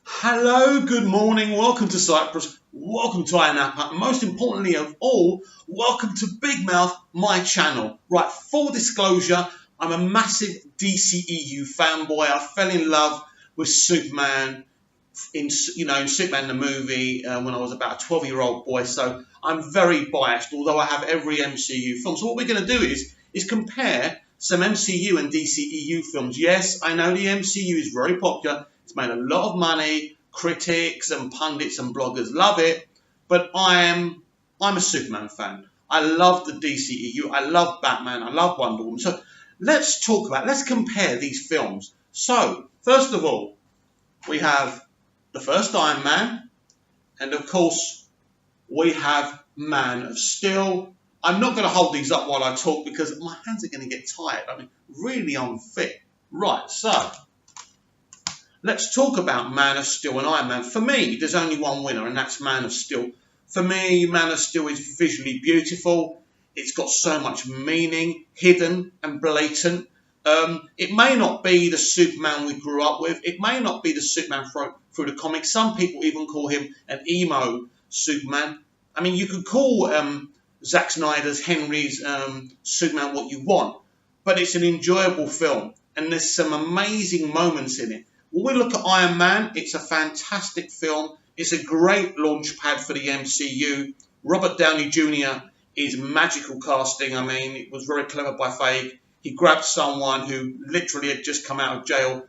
Hello, good morning, welcome to Cyprus, welcome to INAPA, and most importantly of all, welcome to Big Mouth, my channel. Right, full disclosure, I'm a massive dceu fanboy. I fell in love with Superman in Superman the movie when I was about a 12-year-old boy, so I'm very biased, although I have every MCU film. So what we're going to do is compare some MCU and DCEU films. Yes, I know the MCU is very popular. It's made a lot of money. Critics and pundits and bloggers love it. But I'm a Superman fan. I love the DCEU. I love Batman. I love Wonder Woman. So let's compare these films. So, first of all, we have the first Iron Man. And of course, we have Man of Steel. I'm not going to hold these up while I talk because my hands are going to get tired. I mean, really unfit. Right, so let's talk about Man of Steel and Iron Man. For me, there's only one winner, and that's Man of Steel. For me, Man of Steel is visually beautiful. It's got so much meaning, hidden and blatant. It may not be the Superman we grew up with. It may not be the Superman through the comics. Some people even call him an emo Superman. I mean, you could call Zack Snyder's Henry's Superman what you want, but it's an enjoyable film, and there's some amazing moments in it. When we look at Iron Man, it's a fantastic film. It's a great launch pad for the MCU. Robert Downey Jr. is magical casting. I mean, it was very clever by Feige. He grabbed someone who literally had just come out of jail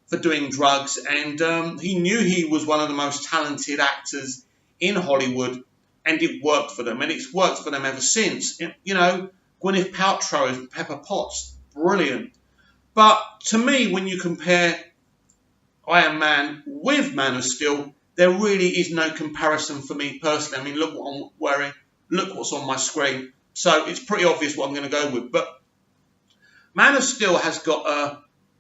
for doing drugs, and he knew he was one of the most talented actors in Hollywood, and it worked for them, and it's worked for them ever since. You know, Gwyneth Paltrow as Pepper Potts, brilliant. But to me, when you compare Iron Man with Man of Steel, there really is no comparison for me personally. I mean, look what I'm wearing, look what's on my screen. So it's pretty obvious what I'm going to go with. But Man of Steel has got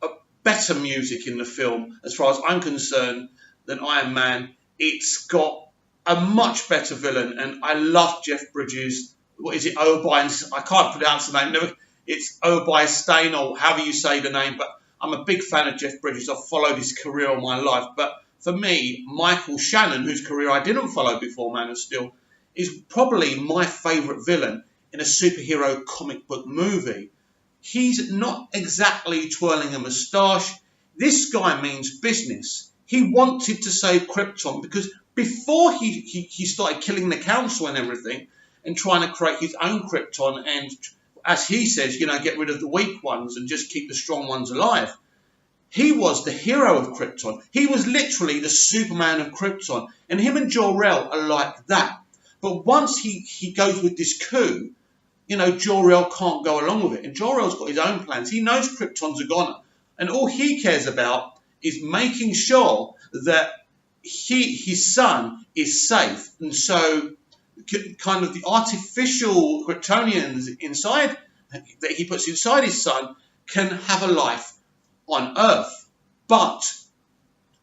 a better music in the film, as far as I'm concerned, than Iron Man. It's got a much better villain, and I love Jeff Bridges. What is it, O'Brien? I can't pronounce the name. It's O'Brien Stain, or however you say the name, but I'm a big fan of Jeff Bridges. I've followed his career all my life. But for me, Michael Shannon, whose career I didn't follow before Man of Steel, is probably my favourite villain in a superhero comic book movie. He's not exactly twirling a moustache. This guy means business. He wanted to save Krypton because before he started killing the council and everything and trying to create his own Krypton and, as he says, get rid of the weak ones and just keep the strong ones alive, he was the hero of Krypton. He was literally the Superman of Krypton. And him and Jor-El are like that. But once he goes with this coup, Jor-El can't go along with it. And Jor-El's got his own plans. He knows Krypton's a goner. And all he cares about is making sure that his son is safe. And so kind of the artificial Kryptonians inside, that he puts inside his son, can have a life on Earth. But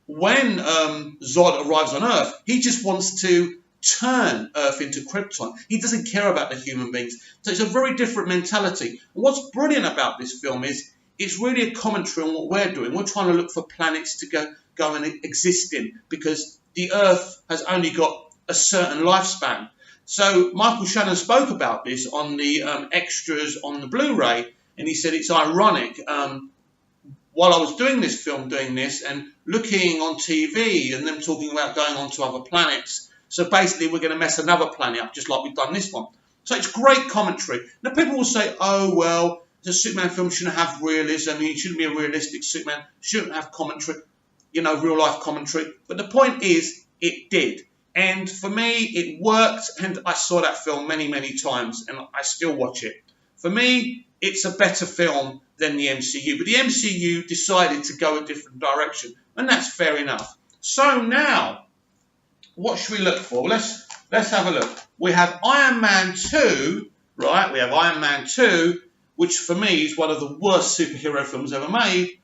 when Zod arrives on Earth, he just wants to turn Earth into Krypton. He doesn't care about the human beings. So it's a very different mentality. And what's brilliant about this film is it's really a commentary on what we're doing. We're trying to look for planets to go and exist in, because the Earth has only got a certain lifespan. So Michael Shannon spoke about this on the extras on the Blu-ray, and he said it's ironic. While I was doing this film, and looking on TV and them talking about going on to other planets, so basically we're going to mess another planet up just like we've done this one. So it's great commentary. Now people will say, oh, well, the Superman film shouldn't have realism. It shouldn't be a realistic Superman. Shouldn't have commentary, real life commentary. But the point is, it did. And for me, it worked, and I saw that film many, many times, and I still watch it. For me, it's a better film than the MCU, but the MCU decided to go a different direction, and that's fair enough. So now, what should we look for? Let's have a look. We have Iron Man 2, right? We have Iron Man 2, which for me is one of the worst superhero films ever made,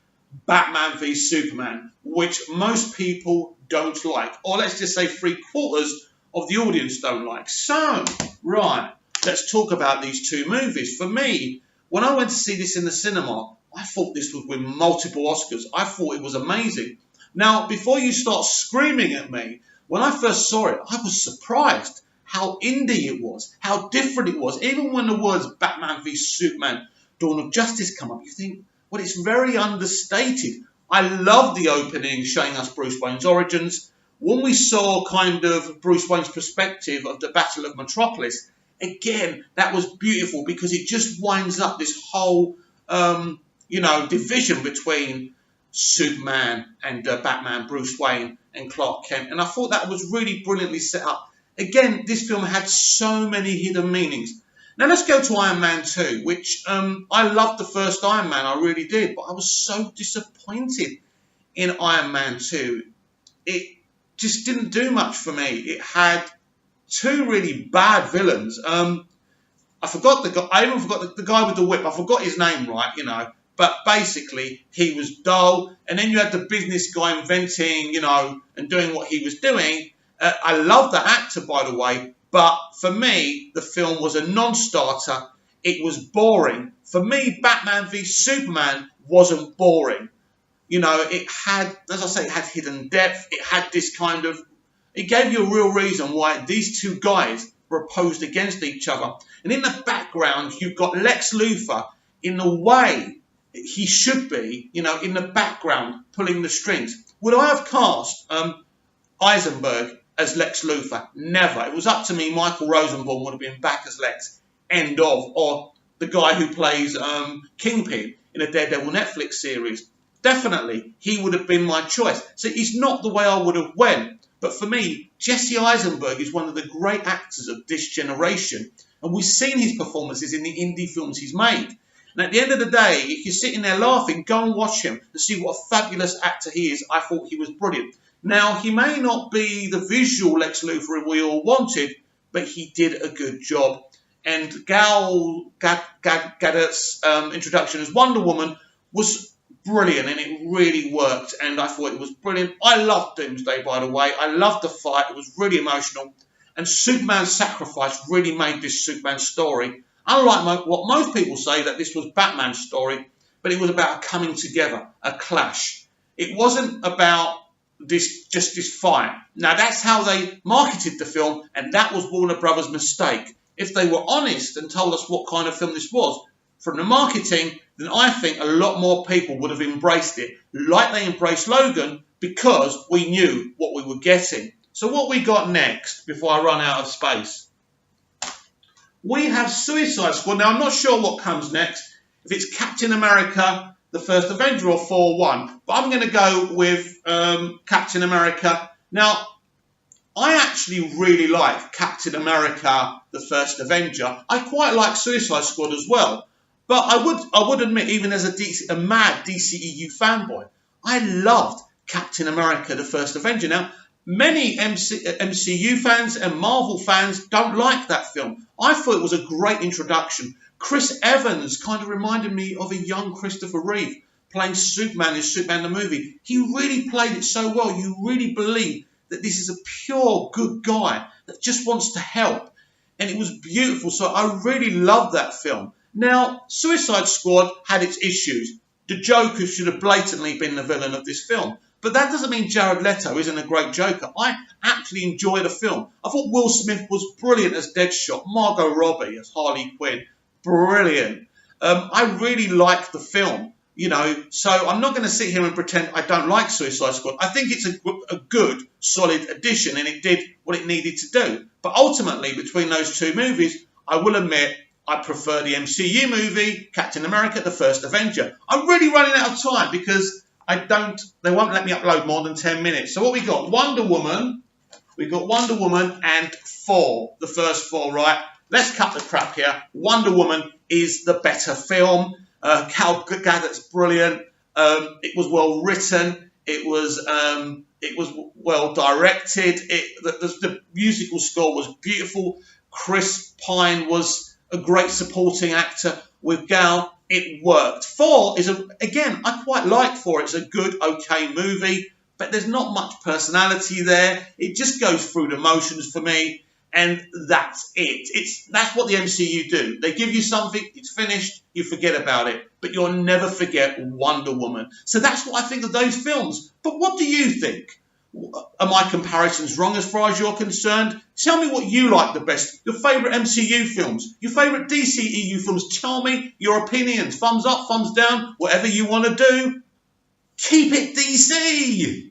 Batman v Superman, which most people don't like, or let's just say 3/4 of the audience don't like. So, right, let's talk about these two movies. For me, when I went to see this in the cinema, I thought this would win multiple Oscars. I thought it was amazing. Now, before you start screaming at me, when I first saw it, I was surprised how indie it was, how different it was. Even when the words Batman v Superman, Dawn of Justice come up, you think, well, it's very understated. I love the opening showing us Bruce Wayne's origins. When we saw kind of Bruce Wayne's perspective of the Battle of Metropolis, again, that was beautiful because it just winds up this whole, division between Superman and Batman, Bruce Wayne and Clark Kent. And I thought that was really brilliantly set up. Again, this film had so many hidden meanings. Now let's go to Iron Man 2, which I loved the first Iron Man, I really did, but I was so disappointed in Iron Man 2. It just didn't do much for me. It had two really bad villains. I forgot the guy. I even forgot the guy with the whip. I forgot his name, right? But basically he was dull. And then you had the business guy inventing, and doing what he was doing. I love the actor, by the way. But for me, the film was a non-starter. It was boring. For me, Batman v Superman wasn't boring. It had, as I say, it had hidden depth. It had this kind of, it gave you a real reason why these two guys were opposed against each other. And in the background, you've got Lex Luthor in the way he should be, in the background, pulling the strings. Would I have cast Eisenberg as Lex Luthor? Never. It was up to me. Michael Rosenbaum would have been back as Lex. End of. Or the guy who plays Kingpin in a Daredevil Netflix series. Definitely, he would have been my choice. So it's not the way I would have went. But for me, Jesse Eisenberg is one of the great actors of this generation. And we've seen his performances in the indie films he's made. And at the end of the day, if you're sitting there laughing, go and watch him to see what a fabulous actor he is. I thought he was brilliant. Now, he may not be the visual Lex Luthor we all wanted, but he did a good job. And Gal Gadot's introduction as Wonder Woman was brilliant, and it really worked, and I thought it was brilliant. I loved Doomsday, by the way. I loved the fight. It was really emotional. And Superman's sacrifice really made this Superman story. Unlike what most people say, that this was Batman's story, but it was about a coming together, a clash. It wasn't about just this fight. Now, that's how they marketed the film, and that was Warner Brothers' mistake. If they were honest and told us what kind of film this was, from the marketing, then I think a lot more people would have embraced it, like they embraced Logan, because we knew what we were getting. So what we got next, before I run out of space? We have Suicide Squad. Now, I'm not sure what comes next, if it's Captain America, the First Avenger, or 4-1. But I'm going to go with Captain America. Now, I actually really like Captain America, the First Avenger. I quite like Suicide Squad as well. But I would admit, even as a mad DCEU fanboy, I loved Captain America, the First Avenger. Now, many MCU fans and Marvel fans don't like that film. I thought it was a great introduction. Chris Evans kind of reminded me of a young Christopher Reeve playing Superman in Superman the movie. He really played it so well. You really believe that this is a pure good guy that just wants to help. And it was beautiful. So I really loved that film. Now, Suicide Squad had its issues. The Joker should have blatantly been the villain of this film. But that doesn't mean Jared Leto isn't a great Joker. I actually enjoyed the film. I thought Will Smith was brilliant as Deadshot. Margot Robbie as Harley Quinn, brilliant. I really liked the film, So I'm not going to sit here and pretend I don't like Suicide Squad. I think it's a good, solid addition, and it did what it needed to do. But ultimately, between those two movies, I will admit I prefer the MCU movie, Captain America, the First Avenger. I'm really running out of time because they won't let me upload more than 10 minutes. So what we got? Wonder Woman. We got Wonder Woman and Thor, the first four, right? Let's cut the crap here. Wonder Woman is the better film. Gal Gadot's brilliant. It was well written. It was well directed. The musical score was beautiful. Chris Pine was a great supporting actor with Gal. It worked. Thor is, again, I quite like Thor. It's a good, okay movie, but there's not much personality there. It just goes through the motions for me, and that's it. That's what the MCU do. They give you something, it's finished, you forget about it. But you'll never forget Wonder Woman. So that's what I think of those films. But what do you think? Are my comparisons wrong as far as you're concerned? Tell me what you like the best. Your favourite MCU films, your favourite DCEU films. Tell me your opinions. Thumbs up, thumbs down, whatever you want to do. Keep it DC.